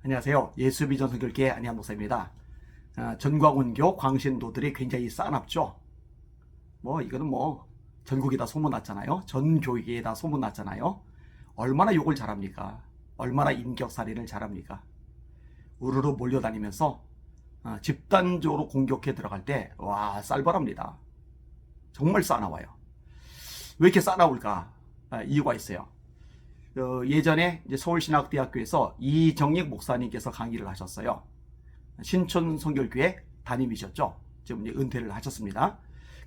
안녕하세요. 예수비전 선교회 안희한 목사입니다. 전광훈교 광신도들이 굉장히 싸납죠. 이거는 전국이 다 소문났잖아요. 전 교회에 다 소문났잖아요. 얼마나 욕을 잘합니까? 얼마나 인격살인을 잘합니까? 우르르 몰려다니면서 집단적으로 공격해 들어갈 때 쌀벌합니다. 정말 싸나워요. 왜 이렇게 싸나울까? 이유가 있어요. 예전에 이제 서울신학대학교에서 이정익 목사님께서 강의를 하셨어요. 신촌 성결교회 담임이셨죠. 지금 이제 은퇴를 하셨습니다.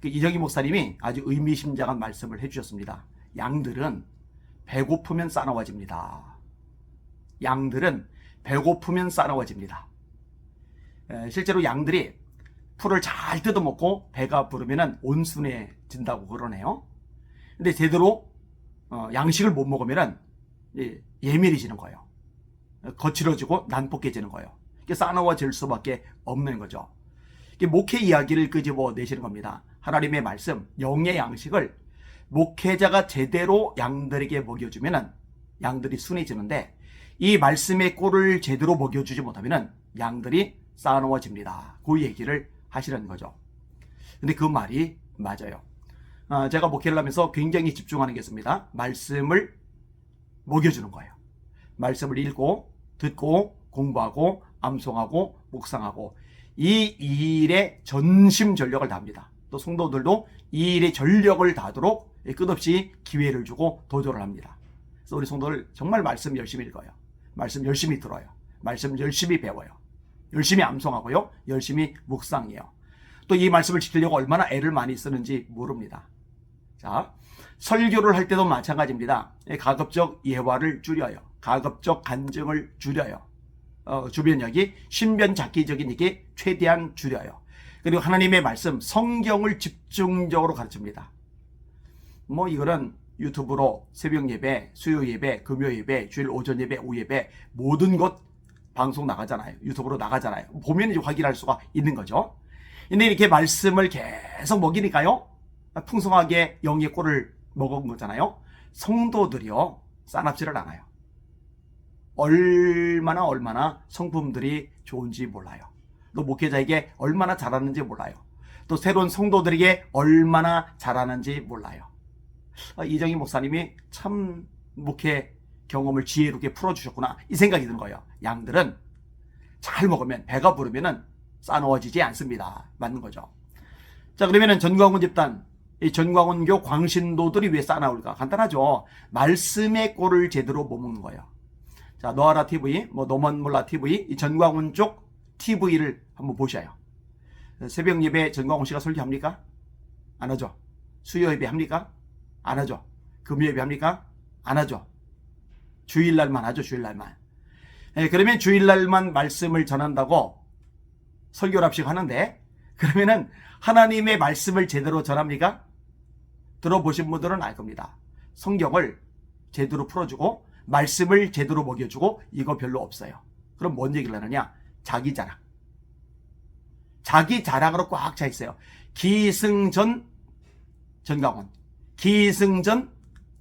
이정익 목사님이 아주 의미심장한 말씀을 해주셨습니다. 양들은 배고프면 싸나워집니다. 양들은 배고프면 싸나워집니다. 실제로 양들이 풀을 잘 뜯어먹고 배가 부르면 온순해진다고 그러네요. 근데 제대로 양식을 못 먹으면 예민해지는 거예요. 거칠어지고 난폭해지는 거예요. 싸나워질 수밖에 없는 거죠. 목회 이야기를 끄집어내시는 겁니다. 하나님의 말씀, 영의 양식을 목회자가 제대로 양들에게 먹여주면 양들이 순해지는데, 이 말씀의 꼴을 제대로 먹여주지 못하면 양들이 싸나워집니다. 그 얘기를 하시는 거죠. 근데 그 말이 맞아요. 제가 목회를 하면서 굉장히 집중하는 게 있습니다. 말씀을 먹여주는 거예요. 말씀을 읽고 듣고 공부하고 암송하고 묵상하고 이 일에 전심전력을 다합니다. 또 성도들도 이 일에 전력을 다하도록 끝없이 기회를 주고 도전을 합니다. 그래서 우리 성도들 정말 말씀 열심히 읽어요. 말씀 열심히 들어요. 말씀 열심히 배워요. 열심히 암송하고요. 열심히 묵상해요. 또 이 말씀을 지키려고 얼마나 애를 많이 쓰는지 모릅니다. 자, 설교를 할 때도 마찬가지입니다. 가급적 예화를 줄여요. 가급적 간증을 줄여요. 주변 이야기, 신변잡기적인 얘기 최대한 줄여요. 그리고 하나님의 말씀, 성경을 집중적으로 가르칩니다. 이거는 유튜브로 새벽 예배, 수요 예배, 금요 예배, 주일 오전 예배, 오후 예배 모든 것 방송 나가잖아요. 유튜브로 나가잖아요. 보면 이제 확인할 수가 있는 거죠. 근데 이렇게 말씀을 계속 먹이니까요, 풍성하게 영의 꼴을 먹은 거잖아요. 성도들이요, 싸납지를 않아요. 얼마나 성품들이 좋은지 몰라요. 또 목회자에게 얼마나 잘하는지 몰라요. 또 새로운 성도들에게 얼마나 잘하는지 몰라요. 이정희 목사님이 참 목회 경험을 지혜롭게 풀어주셨구나, 이 생각이 드는 거예요. 양들은 잘 먹으면, 배가 부르면 싸나워지지 않습니다. 맞는 거죠. 자, 그러면은 전광훈 집단, 이 전광훈교 광신도들이 왜 싸나울까? 간단하죠. 말씀의 꼴을 제대로 못 먹는 거예요. 자, 너아라 TV, 너만 몰라 TV, 이 전광훈 쪽 TV를 한번 보셔요. 새벽 예배 전광훈 씨가 설교합니까? 안 하죠. 수요 예배 합니까? 안 하죠. 금요 예배 합니까? 안 하죠. 주일날만 하죠. 주일날만. 그러면 주일날만 말씀을 전한다고 설교랍식 하는데, 그러면은 하나님의 말씀을 제대로 전합니까? 들어보신 분들은 알 겁니다. 성경을 제대로 풀어주고 말씀을 제대로 먹여주고 이거 별로 없어요. 그럼 뭔 얘기를 하느냐? 자기 자랑. 자기 자랑으로 꽉 차 있어요. 기승전 전광훈, 기승전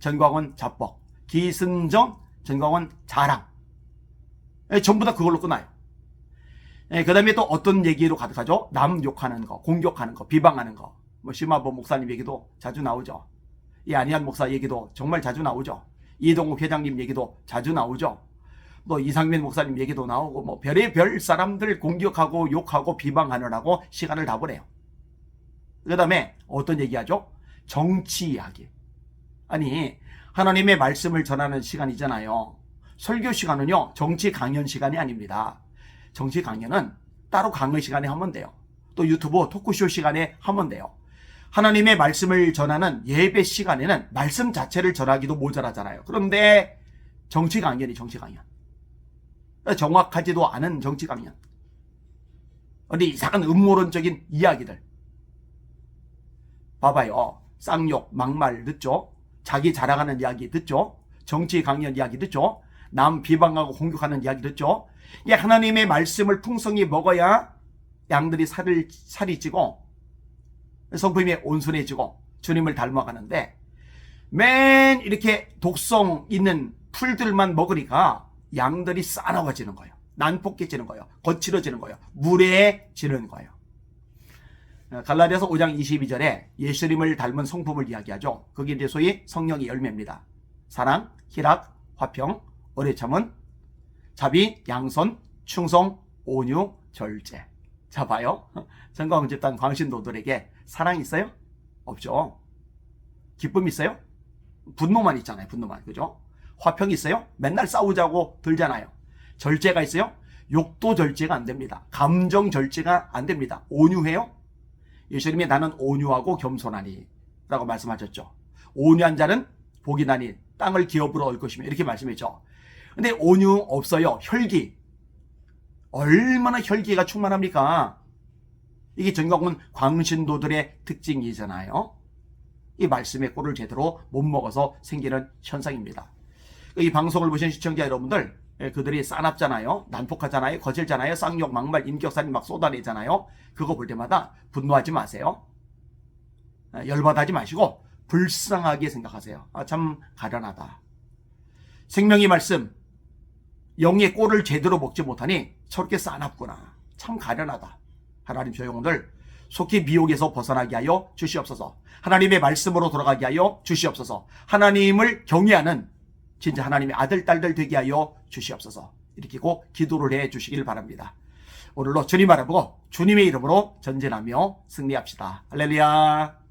전광훈 자뻑, 기승전 전광훈 자랑. 전부 다 그걸로 끝나요. 그 다음에 또 어떤 얘기로 가득하죠? 남 욕하는 거, 공격하는 거, 비방하는 거. 심화보 목사님 얘기도 자주 나오죠. 이 안희한 목사 얘기도 정말 자주 나오죠. 이동욱 회장님 얘기도 자주 나오죠. 또 이상민 목사님 얘기도 나오고, 별의별 사람들 공격하고 욕하고 비방하느라고 시간을 다 보내요. 그 다음에 어떤 얘기하죠? 정치 이야기. 아니, 하나님의 말씀을 전하는 시간이잖아요. 설교 시간은요, 정치 강연 시간이 아닙니다. 정치 강연은 따로 강의 시간에 하면 돼요. 또 유튜브 토크쇼 시간에 하면 돼요. 하나님의 말씀을 전하는 예배 시간에는 말씀 자체를 전하기도 모자라잖아요. 그런데 정치 강연이 정치 강연. 정확하지도 않은 정치 강연. 근데 이상한 음모론적인 이야기들. 봐봐요. 쌍욕, 막말 듣죠? 자기 자랑하는 이야기 듣죠? 정치 강연 이야기 듣죠? 남 비방하고 공격하는 이야기 듣죠? 하나님의 말씀을 풍성히 먹어야 양들이 살이 찌고 성품이 온순해지고 주님을 닮아가는데, 맨 이렇게 독성 있는 풀들만 먹으니까 양들이 싸나워지는 거예요. 난폭해지는 거예요. 거칠어지는 거예요. 무례해지는 거예요. 갈라디아서 5장 22절에 예수님을 닮은 성품을 이야기하죠. 그게 이제 소위 성령의 열매입니다. 사랑, 희락, 화평, 오래 참은, 자비, 양선, 충성, 온유, 절제. 자, 봐요. 전광훈 집단 광신도들에게 사랑 있어요? 없죠. 기쁨 있어요? 분노만 있잖아요. 분노만. 그죠? 화평 있어요? 맨날 싸우자고 들잖아요. 절제가 있어요? 욕도 절제가 안 됩니다. 감정 절제가 안 됩니다. 온유해요? 예수님이 나는 온유하고 겸손하니 라고 말씀하셨죠. 온유한 자는 복이 나니 땅을 기업으로 얻을 것이며 이렇게 말씀했죠. 근데 온유 없어요. 혈기. 얼마나 혈기가 충만합니까? 이게 전광훈 광신도들의 특징이잖아요. 이 말씀의 꼴을 제대로 못 먹어서 생기는 현상입니다. 이 방송을 보신 시청자 여러분들, 그들이 싸납잖아요. 난폭하잖아요. 거칠잖아요. 쌍욕, 막말, 인격살인 막 쏟아내잖아요. 그거 볼 때마다 분노하지 마세요. 열받아하지 마시고 불쌍하게 생각하세요. 참 가련하다. 생명의 말씀, 영의 꼴을 제대로 먹지 못하니 저렇게 싸납구나. 참 가련하다. 하나님 저 영혼들 속히 미혹에서 벗어나게 하여 주시옵소서. 하나님의 말씀으로 돌아가게 하여 주시옵소서. 하나님을 경외하는 진짜 하나님의 아들, 딸들 되게 하여 주시옵소서. 이렇게 꼭 기도를 해 주시길 바랍니다. 오늘도 주님 바라보고 주님의 이름으로 전진하며 승리합시다. 할렐루야.